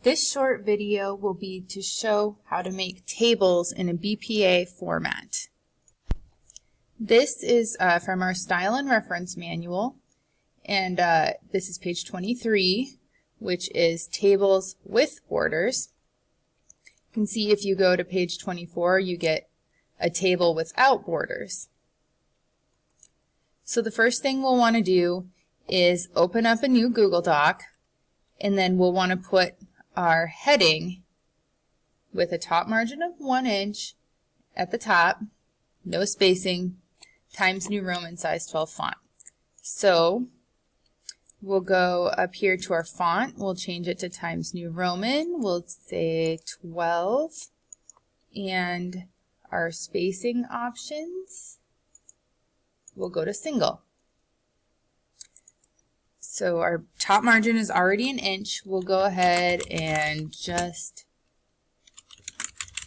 This short video will be to show how to make tables in a BPA format. This is from our Style and Reference Manual, and this is page 23, which is tables with borders. You can see if you go to page 24, you get a table without borders. So the first thing we'll want to do is open up a new Google Doc, and then we'll want to put our heading with a top margin of 1 inch at the top, no spacing, Times New Roman size 12 font. So we'll go up here to our font, we'll change it to Times New Roman, we'll say 12, and our spacing options, we'll go to single. So our top margin is already 1 inch. We'll go ahead and just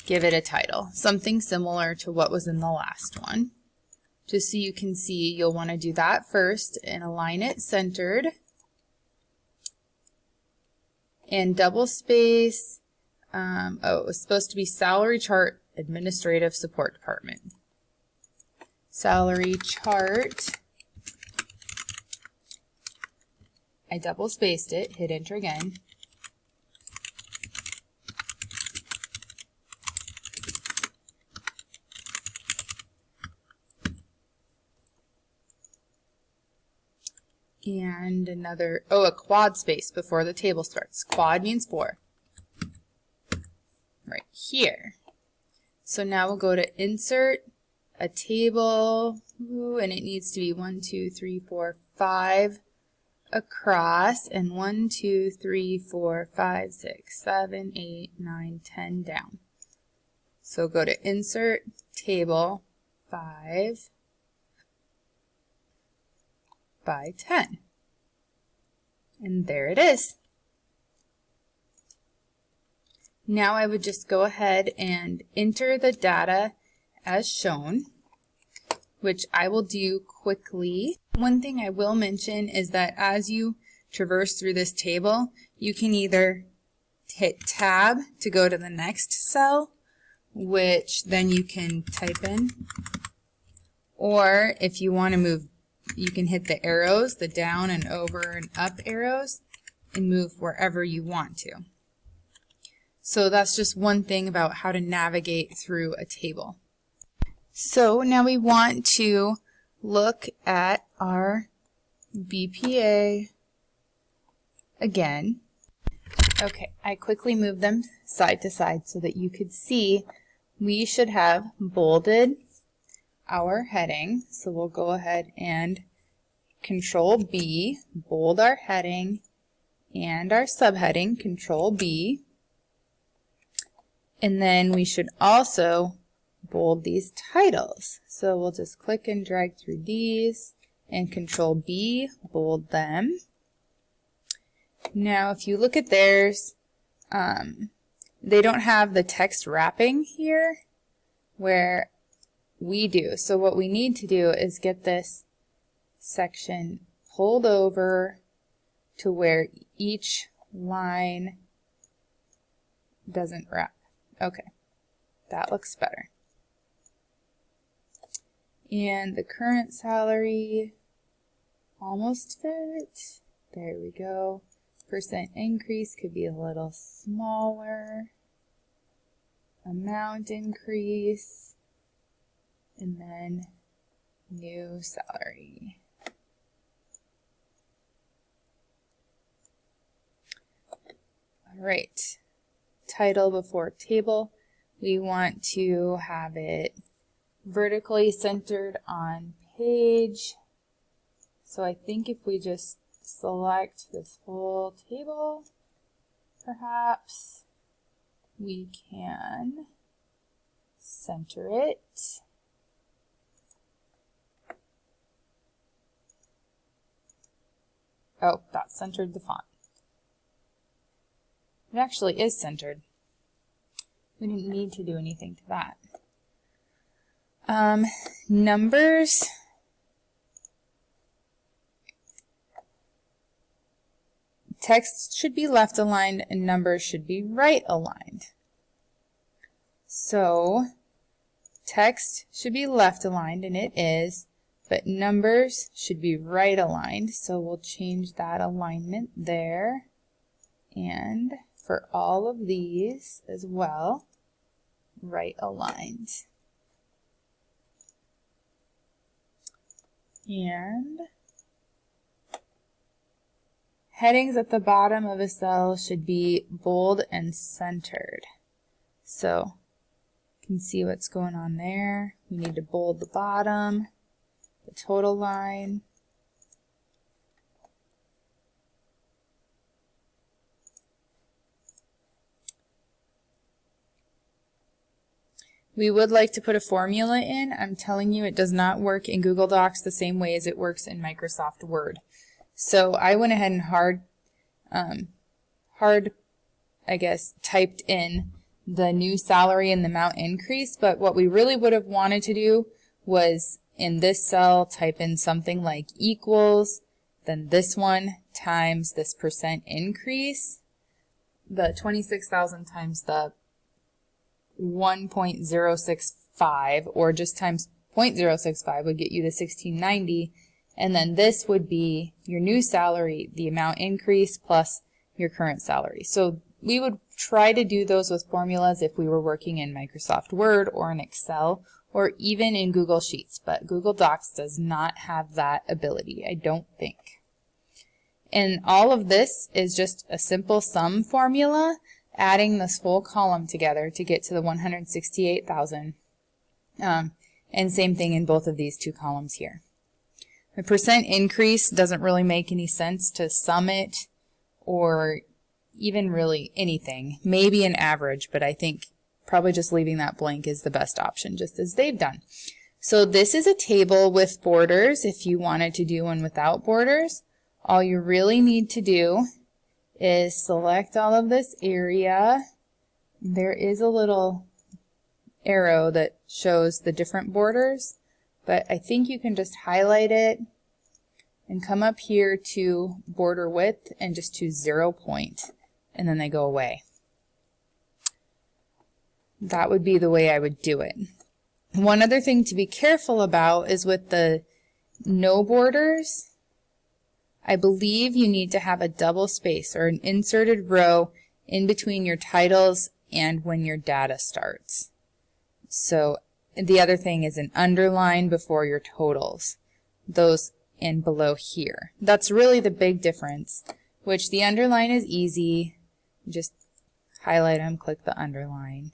give it a title, something similar to what was in the last one. Just so you can see, you'll want to do that first and align it centered. And double space, it was supposed to be Salary Chart Administrative Support Department. Salary chart. I double spaced it, hit enter again. And another, a quad space before the table starts. Quad means 4. Right here. So now we'll go to insert a table, and it needs to be 1, 2, 3, 4, 5 across, and 1, 2, 3, 4, 5, 6, 7, 8, 9, 10 down. So go to insert table 5 by 10. And there it is. Now I would just go ahead and enter the data as shown, which I will do quickly. One thing I will mention is that as you traverse through this table, you can either hit tab to go to the next cell, which then you can type in, or if you want to move, you can hit the arrows, the down and over and up arrows, and move wherever you want to. So that's just one thing about how to navigate through a table. So now we want to look at our BPA again. Okay, I quickly moved them side to side so that you could see we should have bolded our heading. So we'll go ahead and Control B, bold our heading and our subheading, Control B. And then we should also bold these titles. So we'll just click and drag through these and Control B, bold them. Now if you look at theirs, they don't have the text wrapping here where we do. So what we need to do is get this section pulled over to where each line doesn't wrap. Okay, that looks better. And the current salary almost fit. There we go. Percent increase could be a little smaller. Amount increase. And then new salary. All right. Title before table. We want to have it vertically centered on page. So I think if we just select this whole table, perhaps we can center it. Oh, that centered the font. It actually is centered. We didn't need to do anything to that. Numbers. text should be left aligned and numbers should be right aligned. So text should be left aligned, and it is, but numbers should be right aligned. So we'll change that alignment there. And for all of these as well, right aligned. And headings at the bottom of a cell should be bold and centered. So you can see what's going on there. We need to bold the bottom, the total line. We would like to put a formula in. I'm telling you, it does not work in Google Docs the same way as it works in Microsoft Word. So I went ahead and typed in the new salary and the amount increase, but what we really would have wanted to do was in this cell type in something like equals, then this one times this percent increase, the 26,000 times the 1.065, or just times 0.065 would get you the 1690, and then this would be your new salary, the amount increase plus your current salary. So we would try to do those with formulas if we were working in Microsoft Word or in Excel or even in Google Sheets, but Google Docs does not have that ability, I don't think. And all of this is just a simple sum formula, adding this whole column together to get to the 168,000. And same thing in both of these two columns here. The percent increase doesn't really make any sense to sum it or even really anything. Maybe an average, but I think probably just leaving that blank is the best option, just as they've done. So this is a table with borders. If you wanted to do one without borders, all you really need to do is select all of this area. There is a little arrow that shows the different borders, but I think you can just highlight it and come up here to border width and just choose 0 point, and then they go away. That would be the way I would do it. One other thing to be careful about is with the no borders, I believe you need to have a double space or an inserted row in between your titles and when your data starts. So the other thing is an underline before your totals, those in below here. That's really the big difference, which the underline is easy. Just highlight them, click the underline.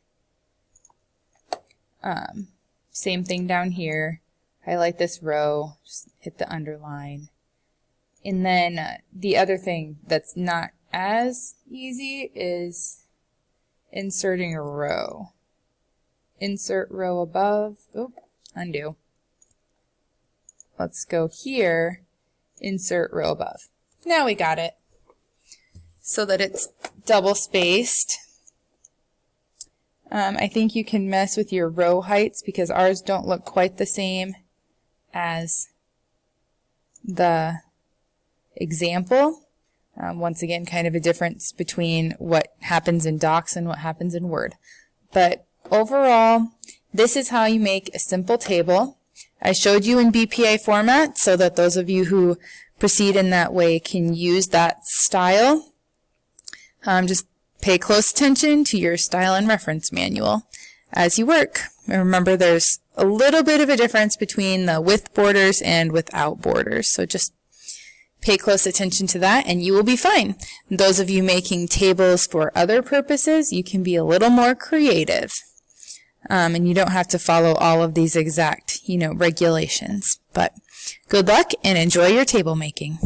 Same thing down here. Highlight this row, just hit the underline. And then the other thing that's not as easy is inserting a row. Insert row above. Oop, undo. Let's go here, insert row above. Now we got it. So that it's double spaced. I think you can mess with your row heights because ours don't look quite the same as the example. Once again, kind of a difference between what happens in Docs and what happens in Word. But overall, this is how you make a simple table. I showed you in BPA format so that those of you who proceed in that way can use that style. Just pay close attention to your style and reference manual as you work. And remember, there's a little bit of a difference between the with borders and without borders, so just pay close attention to that and you will be fine. Those of you making tables for other purposes, you can be a little more creative. And you don't have to follow all of these exact, regulations. But good luck and enjoy your table making.